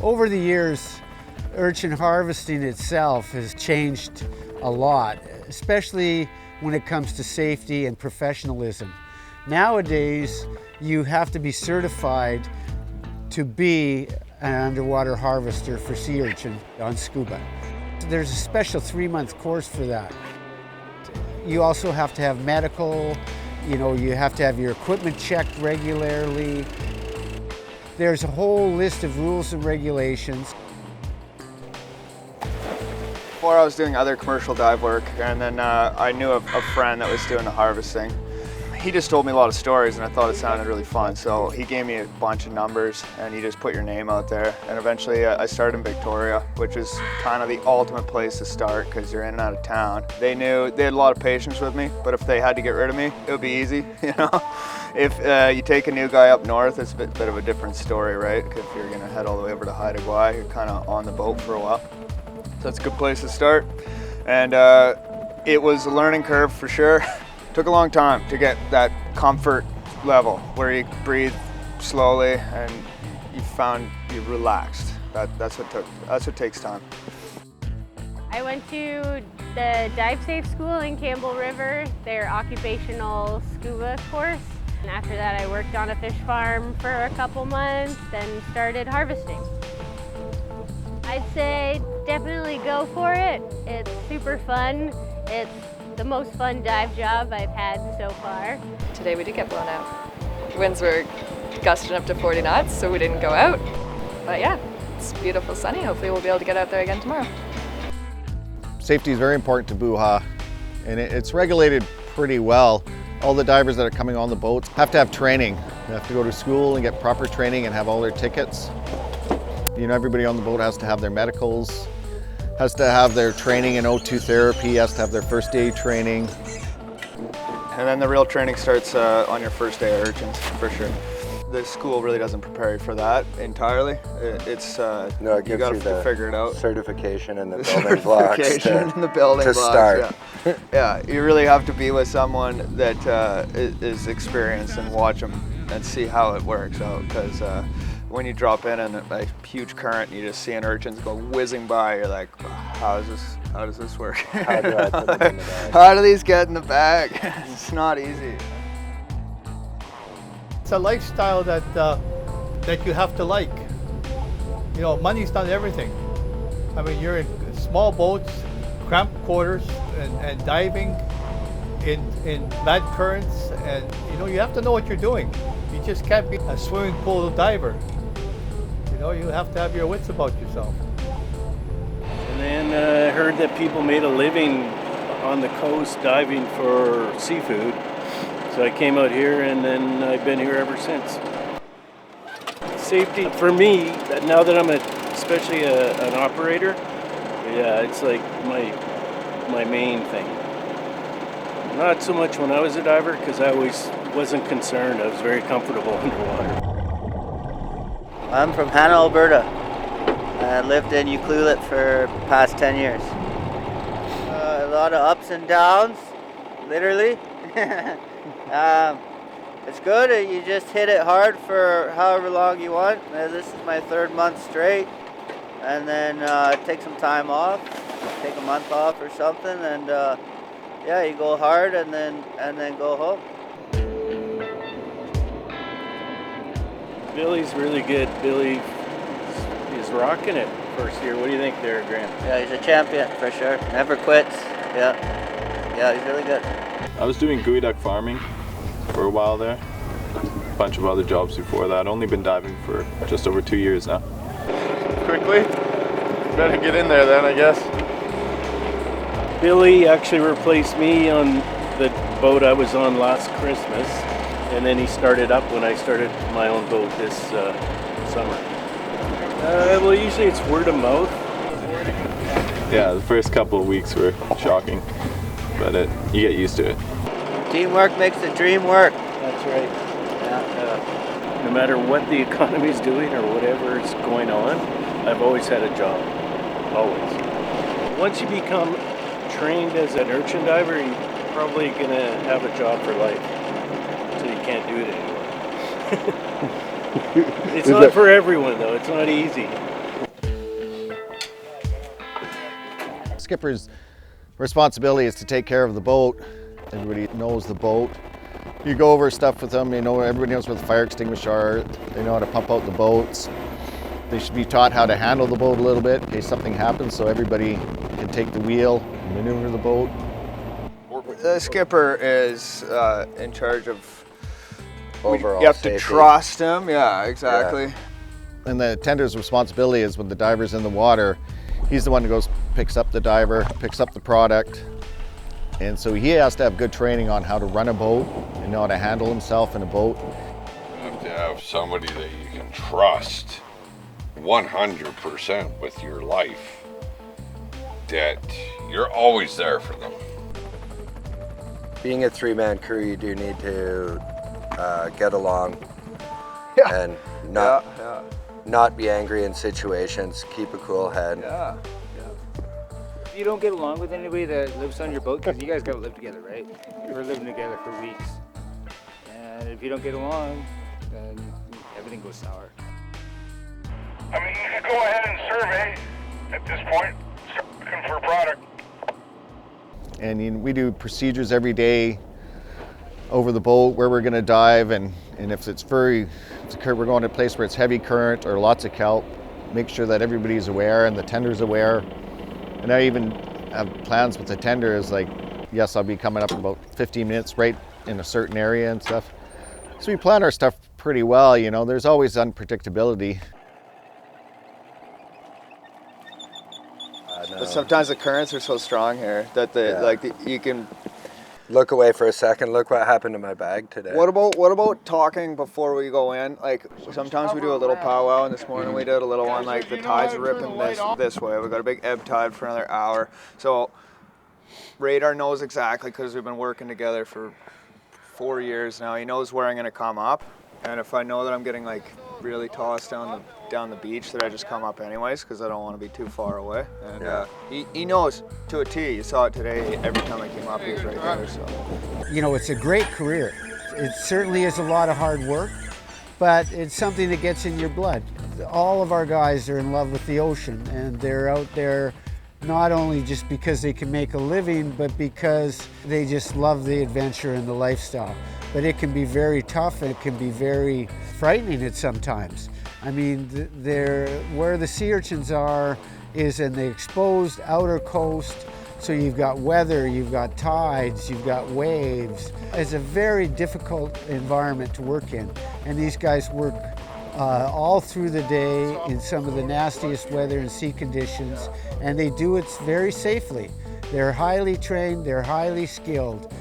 Over the years, urchin harvesting itself has changed a lot, especially when it comes to safety and professionalism. Nowadays, you have to be certified to be an underwater harvester for sea urchin on scuba. There's a special 3-month course for that. You also have to have medical, you have to have your equipment checked regularly. There's a whole list of rules and regulations. Before I was doing other commercial dive work, and then I knew a friend that was doing the harvesting. He just told me a lot of stories and I thought it sounded really fun. So he gave me a bunch of numbers and you just put your name out there. And eventually I started in Victoria, which is kind of the ultimate place to start because you're in and out of town. They had a lot of patience with me, but if they had to get rid of me, it would be easy, If you take a new guy up north, it's a bit of a different story, right? If you're gonna head all the way over to Haida Gwaii, you're kind of on the boat for a while. So that's a good place to start. And it was a learning curve for sure. Took a long time to get that comfort level where you breathe slowly and you're relaxed. That's what takes time. I went to the Dive Safe School in Campbell River, their occupational scuba course. And after that I worked on a fish farm for a couple months, then started harvesting. I'd say definitely go for it. It's super fun. It's the most fun dive job I've had so far. Today we did get blown out. Winds were gusting up to 40 knots, so we didn't go out. But yeah, it's beautiful sunny. Hopefully we'll be able to get out there again tomorrow. Safety is very important to Buha, and it's regulated pretty well. All the divers that are coming on the boats have to have training. They have to go to school and get proper training and have all their tickets. Everybody on the boat has to have their medicals, has to have their training in O2 therapy, has to have their first aid training. And then the real training starts on your first day of urchins, for sure. The school really doesn't prepare you for that entirely. It gives you the figure it out. Certification and the building blocks to start. Yeah, you really have to be with someone that is experienced and watch them and see how it works out. Because when you drop in a huge current and you just see an urchins go whizzing by, you're like, how does this work? How do I put them in the bag? How do these get in the bag? It's not easy. It's a lifestyle that you have to like. Money's not everything. I mean, you're in small boats, cramped quarters, and diving in bad currents, and you have to know what you're doing. You just can't be a swimming pool diver. You have to have your wits about yourself. And then I heard that people made a living on the coast diving for seafood. So I came out here and then I've been here ever since. Safety for me, now that I'm especially an operator, yeah, it's like my main thing. Not so much when I was a diver because I always wasn't concerned. I was very comfortable underwater. I'm from Hanna, Alberta. I lived in Ucluelet for the past 10 years. A lot of ups and downs, literally. It's good. You just hit it hard for however long you want. This is my 3rd month straight. And then take some time off, take a month off or something, and you go hard and then go home. Billy's really good. Billy is rocking it first year. What do you think there, Graham? Yeah, he's a champion for sure. Never quits. Yeah, he's really good. I was doing gooey duck farming for a while there. A bunch of other jobs before that. Only been diving for just over 2 years now. Quickly, better get in there then, I guess. Billy actually replaced me on the boat I was on last Christmas, and then he started up when I started my own boat this summer. Well, usually it's word of mouth. Yeah, the first couple of weeks were shocking, but you get used to it. Teamwork makes the dream work. That's right. Yeah. No matter what the economy's doing or whatever is going on, I've always had a job. Always. Once you become trained as an urchin diver, you're probably going to have a job for life until you can't do it anymore. It's not for everyone, though. It's not easy. skipper's responsibility is to take care of the boat. Everybody knows the boat. You go over stuff with them, everybody knows where the fire extinguisher are. They know how to pump out the boats. They should be taught how to handle the boat a little bit in case something happens, so everybody can take the wheel and maneuver the boat. The skipper is in charge of overall you have safety. to trust him. Yeah, exactly. Yeah. And the tender's responsibility is when the diver's in the water, he's the one who goes, picks up the diver, picks up the product. And so he has to have good training on how to run a boat and know how to handle himself in a boat. You have to have somebody that you can trust 100% with your life, that you're always there for them. Being a three-man crew, you do need to get along and not be angry in situations, keep a cool head. Yeah. If you don't get along with anybody that lives on your boat, because you guys got to live together, right? We're living together for weeks. And if you don't get along, then everything goes sour. I mean, you could go ahead and survey at this point, start looking for a product. And we do procedures every day over the boat where we're going to dive, and if we're going to a place where it's heavy current or lots of kelp, make sure that everybody's aware and the tender's aware. And I even have plans with the tender is like, yes, I'll be coming up in about 15 minutes right in a certain area and stuff. So we plan our stuff pretty well, there's always unpredictability. But sometimes the currents are so strong here that you can look away for a second. Look what happened to my bag today. What about talking before we go in? Like sometimes we do a little powwow, and this morning we did a little one. Like the tide's ripping this way. We got a big ebb tide for another hour. So Radar knows exactly, because we've been working together for 4 years now. He knows where I'm going to come up, and if I know that I'm getting like really tossed down the beach, that I just come up anyways, because I don't want to be too far away. And he knows to a T. You saw it today. Every time I came up, he was right there. So it's a great career. It certainly is a lot of hard work, but it's something that gets in your blood. All of our guys are in love with the ocean, and they're out there not only just because they can make a living, but because they just love the adventure and the lifestyle. But it can be very tough, and it can be very frightening at sometimes. I mean, where the sea urchins are is in the exposed outer coast. So you've got weather, you've got tides, you've got waves. It's a very difficult environment to work in. And these guys work all through the day in some of the nastiest weather and sea conditions, and they do it very safely. They're highly trained, they're highly skilled.